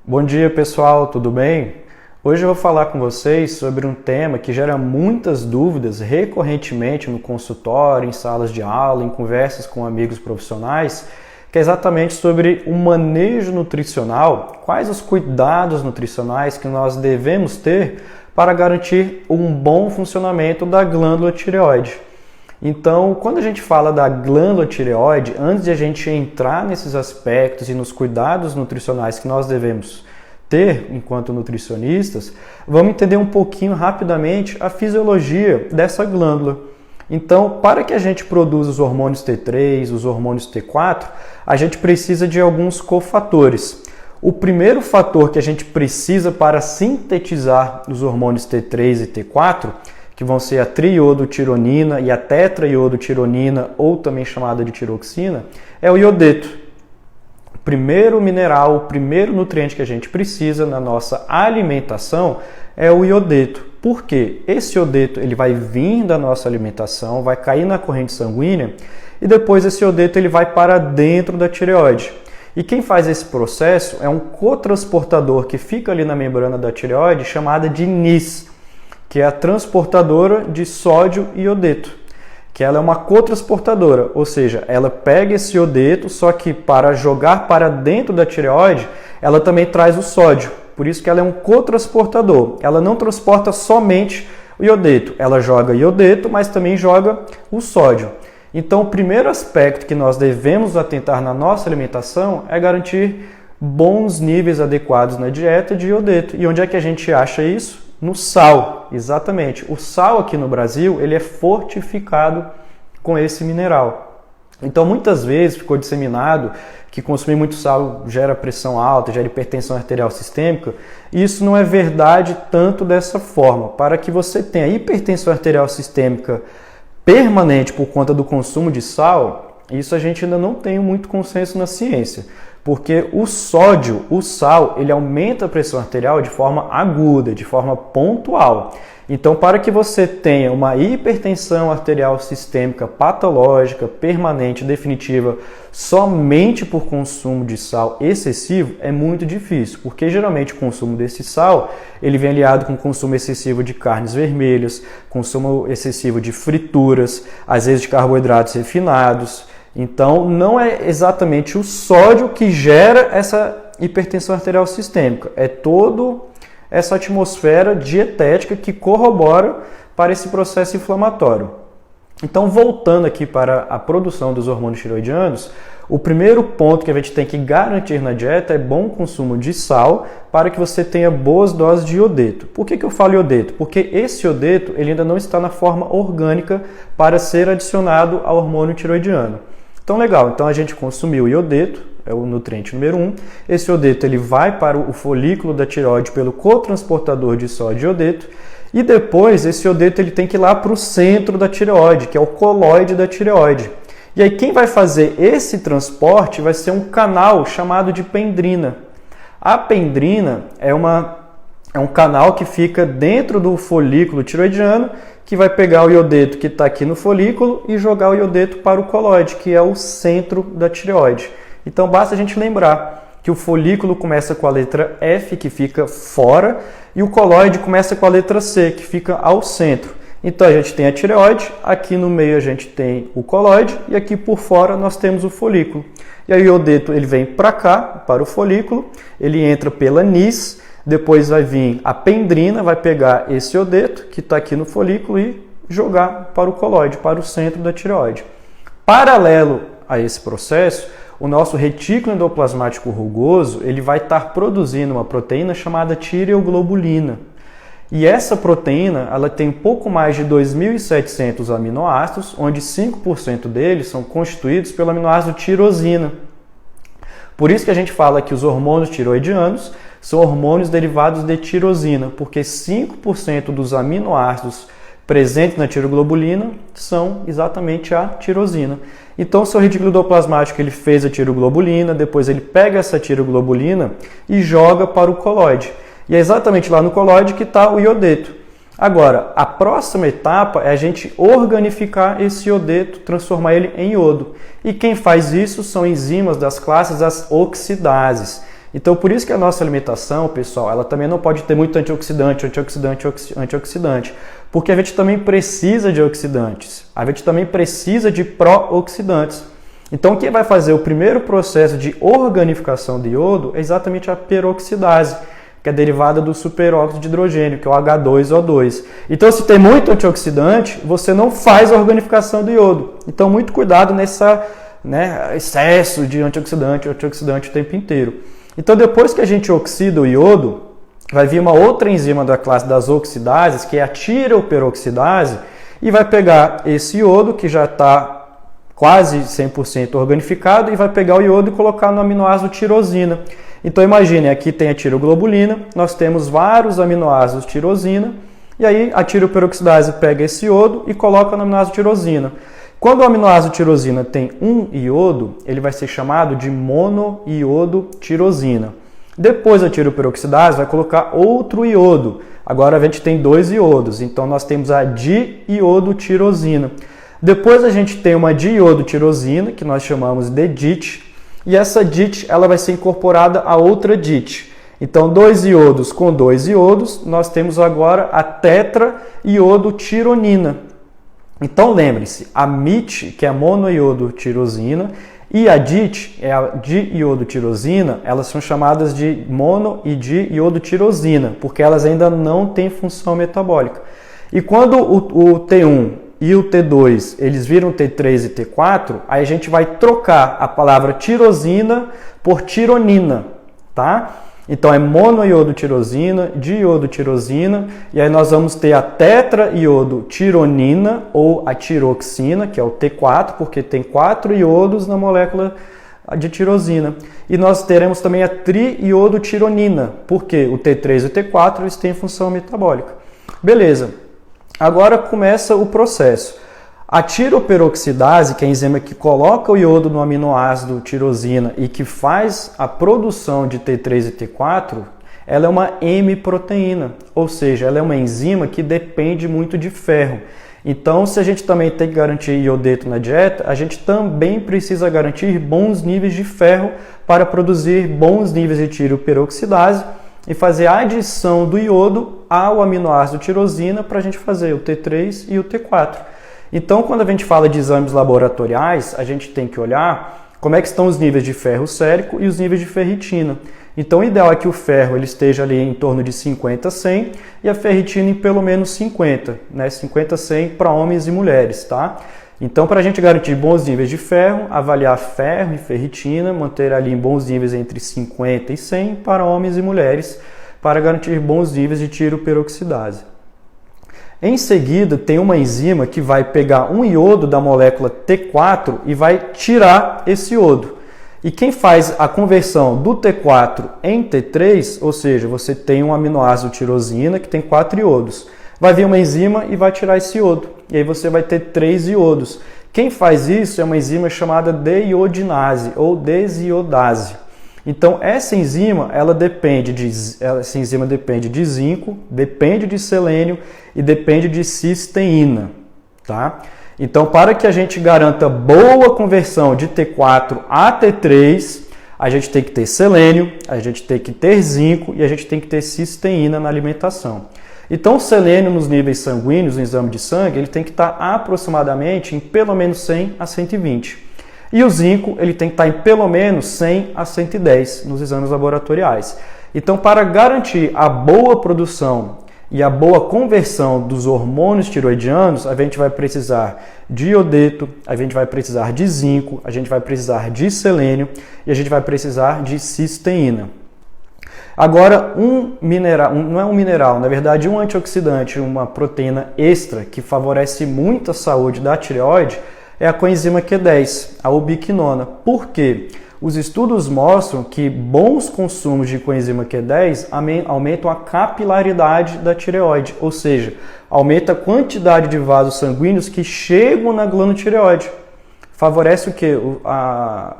Bom dia pessoal, tudo bem? Hoje eu vou falar com vocês sobre um tema que gera muitas dúvidas recorrentemente no consultório, em salas de aula, em conversas com amigos profissionais, que é exatamente sobre o manejo nutricional, quais os cuidados nutricionais que nós devemos ter para garantir um bom funcionamento da glândula tireoide. Então, quando a gente fala da glândula tireoide, antes de a gente entrar nesses aspectos e nos cuidados nutricionais que nós devemos ter enquanto nutricionistas, vamos entender um pouquinho rapidamente a fisiologia dessa glândula. Então, para que a gente produza os hormônios T3, os hormônios T4, a gente precisa de alguns cofatores. O primeiro fator que a gente precisa para sintetizar os hormônios T3 e T4, que vão ser a triiodotironina e a tetraiodotironina, ou também chamada de tiroxina, é o iodeto. O primeiro mineral, o primeiro nutriente que a gente precisa na nossa alimentação é o iodeto. Por quê? Esse iodeto ele vai vir da nossa alimentação, vai cair na corrente sanguínea e depois esse iodeto ele vai para dentro da tireoide. E quem faz esse processo é um cotransportador que fica ali na membrana da tireoide chamada de NIS, que é a transportadora de sódio e iodeto, que ela é uma cotransportadora, ou seja, ela pega esse iodeto, só que para jogar para dentro da tireoide, ela também traz o sódio, por isso que ela é um cotransportador. Ela não transporta somente o iodeto, ela joga iodeto, mas também joga o sódio. Então, o primeiro aspecto que nós devemos atentar na nossa alimentação é garantir bons níveis adequados na dieta de iodeto. E onde é que a gente acha isso? No sal, exatamente. O sal aqui no Brasil, ele é fortificado com esse mineral. Então, muitas vezes ficou disseminado que consumir muito sal gera pressão alta, gera hipertensão arterial sistêmica. E isso não é verdade tanto dessa forma. Para que você tenha hipertensão arterial sistêmica permanente por conta do consumo de sal, isso a gente ainda não tem muito consenso na ciência. Porque o sódio, o sal, ele aumenta a pressão arterial de forma aguda, de forma pontual. Então, para que você tenha uma hipertensão arterial sistêmica patológica, permanente, definitiva, somente por consumo de sal excessivo, é muito difícil. Porque geralmente o consumo desse sal, ele vem aliado com consumo excessivo de carnes vermelhas, consumo excessivo de frituras, às vezes de carboidratos refinados. Então, não é exatamente o sódio que gera essa hipertensão arterial sistêmica, é toda essa atmosfera dietética que corrobora para esse processo inflamatório. Então, voltando aqui para a produção dos hormônios tireoidianos, o primeiro ponto que a gente tem que garantir na dieta é bom consumo de sal para que você tenha boas doses de iodeto. Por que eu falo iodeto? Porque esse iodeto ele ainda não está na forma orgânica para ser adicionado ao hormônio tireoidiano. Então, legal, então a gente consumiu o iodeto, é o nutriente número 1. Esse iodeto ele vai para o folículo da tireoide pelo cotransportador de sódio e iodeto. E depois esse iodeto ele tem que ir lá para o centro da tireoide, que é o coloide da tireoide. E aí quem vai fazer esse transporte vai ser um canal chamado de pendrina. A pendrina é um canal que fica dentro do folículo tireoidiano, que vai pegar o iodeto que está aqui no folículo e jogar o iodeto para o coloide, que é o centro da tireoide. Então basta a gente lembrar que o folículo começa com a letra F, que fica fora, e o coloide começa com a letra C, que fica ao centro. Então a gente tem a tireoide, aqui no meio a gente tem o coloide e aqui por fora nós temos o folículo. E aí o iodeto ele vem para cá, para o folículo, ele entra pela NIS, depois vai vir a pendrina, vai pegar esse iodeto que está aqui no folículo e jogar para o coloide, para o centro da tireoide. Paralelo a esse processo, o nosso retículo endoplasmático rugoso ele vai estar produzindo uma proteína chamada tireoglobulina. E essa proteína ela tem um pouco mais de 2.700 aminoácidos, onde 5% deles são constituídos pelo aminoácido tirosina. Por isso que a gente fala que os hormônios tireoidianos são hormônios derivados de tirosina, porque 5% dos aminoácidos presentes na tireoglobulina são exatamente a tirosina. Então, o seu retículo endoplasmático ele fez a tireoglobulina, depois ele pega essa tireoglobulina e joga para o coloide. E é exatamente lá no coloide que está o iodeto. Agora, a próxima etapa é a gente organificar esse iodeto, transformar ele em iodo. E quem faz isso são enzimas das classes das oxidases. Então, por isso que a nossa alimentação, pessoal, ela também não pode ter muito antioxidante, porque a gente também precisa de oxidantes, a gente também precisa de pró-oxidantes. Então, quem vai fazer o primeiro processo de organificação de iodo é exatamente a peroxidase, que é derivada do superóxido de hidrogênio, que é o H2O2. Então, se tem muito antioxidante, você não faz a organificação do iodo. Então, muito cuidado nessa excesso de antioxidante o tempo inteiro. Então, depois que a gente oxida o iodo, vai vir uma outra enzima da classe das oxidases, que é a tiroperoxidase, e vai pegar esse iodo, que já está quase 100% organificado, e vai pegar o iodo e colocar no aminoácido tirosina. Então, imagine, aqui tem a tiroglobulina, nós temos vários aminoácidos tirosina, e aí a tiroperoxidase pega esse iodo e coloca no aminoácido tirosina. Quando o aminoácido tirosina tem um iodo, ele vai ser chamado de monoiodotirosina. Depois a tiroperoxidase vai colocar outro iodo. Agora a gente tem 2 iodos, então nós temos a diiodotirosina. Depois a gente tem uma diiodotirosina, que nós chamamos de DIT, e essa DIT ela vai ser incorporada a outra DIT. Então, 2 iodos com 2 iodos, nós temos agora a tetraiodotironina. Então, lembre-se, a MIT, que é a monoiodotirosina, e a DIT, é a diiodotirosina, elas são chamadas de mono e diiodotirosina, porque elas ainda não têm função metabólica. E quando o T1 e o T2, eles viram T3 e T4, aí a gente vai trocar a palavra tirosina por tironina, tá? Então é monoiodotirosina, diiodotirosina, e aí nós vamos ter a tetraiodotironina ou a tiroxina, que é o T4, porque tem 4 iodos na molécula de tirosina. E nós teremos também a triiodotironina, porque o T3 e o T4 eles têm função metabólica. Beleza, agora começa o processo. A tiroperoxidase, que é a enzima que coloca o iodo no aminoácido tirosina e que faz a produção de T3 e T4, ela é uma M-proteína, ou seja, ela é uma enzima que depende muito de ferro. Então, se a gente também tem que garantir iodeto na dieta, a gente também precisa garantir bons níveis de ferro para produzir bons níveis de tiroperoxidase e fazer a adição do iodo ao aminoácido tirosina para a gente fazer o T3 e o T4. Então, quando a gente fala de exames laboratoriais, a gente tem que olhar como é que estão os níveis de ferro sérico e os níveis de ferritina. Então, o ideal é que o ferro ele esteja ali em torno de 50 a 100 e a ferritina em pelo menos 50, né? 50 a 100 para homens e mulheres, tá? Então, para a gente garantir bons níveis de ferro, avaliar ferro e ferritina, manter ali em bons níveis entre 50 e 100 para homens e mulheres, para garantir bons níveis de tiroperoxidase. Em seguida, tem uma enzima que vai pegar um iodo da molécula T4 e vai tirar esse iodo. E quem faz a conversão do T4 em T3, ou seja, você tem um aminoácido tirosina que tem 4 iodos. Vai vir uma enzima e vai tirar esse iodo. E aí você vai ter 3 iodos. Quem faz isso é uma enzima chamada deiodinase ou desiodase. Então, essa enzima, essa enzima depende de zinco, depende de selênio e depende de cisteína, tá? Então, para que a gente garanta boa conversão de T4 a T3, a gente tem que ter selênio, a gente tem que ter zinco e a gente tem que ter cisteína na alimentação. Então, o selênio nos níveis sanguíneos, no exame de sangue, ele tem que estar aproximadamente em pelo menos 100 a 120. E o zinco, ele tem que estar em pelo menos 100 a 110 nos exames laboratoriais. Então, para garantir a boa produção e a boa conversão dos hormônios tiroidianos, a gente vai precisar de iodeto, a gente vai precisar de zinco, a gente vai precisar de selênio e a gente vai precisar de cisteína. Agora, não é um mineral, na verdade um antioxidante, uma proteína extra que favorece muito a saúde da tireoide, é a coenzima Q10, a ubiquinona. Por quê? Os estudos mostram que bons consumos de coenzima Q10 aumentam a capilaridade da tireoide, ou seja, aumenta a quantidade de vasos sanguíneos que chegam na glândula tireoide. Favorece o quê?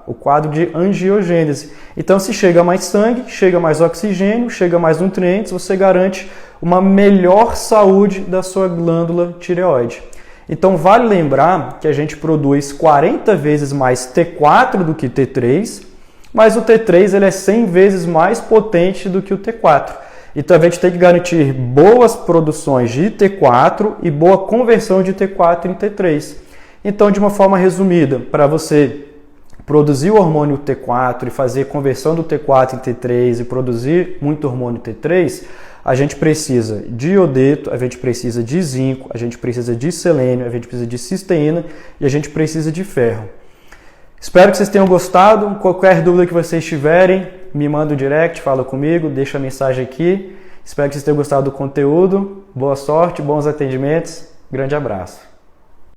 O quadro de angiogênese. Então, se chega mais sangue, chega mais oxigênio, chega mais nutrientes, você garante uma melhor saúde da sua glândula tireoide. Então, vale lembrar que a gente produz 40 vezes mais T4 do que T3, mas o T3 ele é 100 vezes mais potente do que o T4. Então a gente tem que garantir boas produções de T4 e boa conversão de T4 em T3. Então, de uma forma resumida, para você produzir o hormônio T4 e fazer conversão do T4 em T3 e produzir muito hormônio T3, a gente precisa de iodeto, a gente precisa de zinco, a gente precisa de selênio, a gente precisa de cisteína e a gente precisa de ferro. Espero que vocês tenham gostado. Qualquer dúvida que vocês tiverem, me manda um direct, fala comigo, deixa a mensagem aqui. Espero que vocês tenham gostado do conteúdo. Boa sorte, bons atendimentos. Grande abraço.